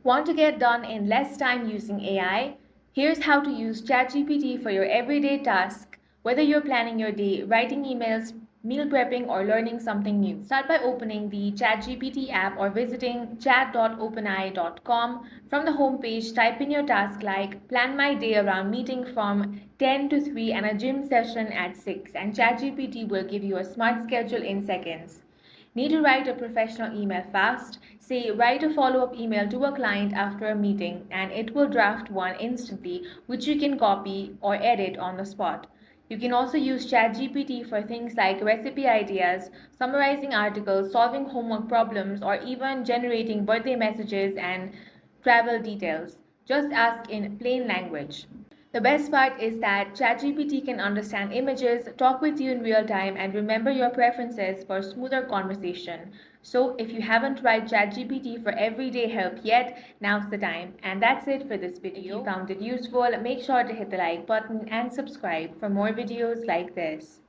Want to get done in less time using AI? Here's how to use ChatGPT for your everyday task, whether you're planning your day, writing emails, meal prepping, or learning something new. Start by opening the ChatGPT app or visiting chat.openai.com. From the homepage, type in your task like plan my day around meeting from 10 to 3 and a gym session at 6, and ChatGPT will give you a smart schedule in seconds. Need to write a professional email fast? Say, write a follow up email to a client after a meeting, and it will draft one instantly, which you can copy or edit on the spot. You can also use ChatGPT for things like recipe ideas, summarizing articles, solving homework problems, or even generating birthday messages and travel details. Just ask in plain language. The best part is that ChatGPT can understand images, talk with you in real time, and remember your preferences for smoother conversation. So, if you haven't tried ChatGPT for everyday help yet, now's the time. And that's it for this video. If you found it useful, make sure to hit the like button and subscribe for more videos like this.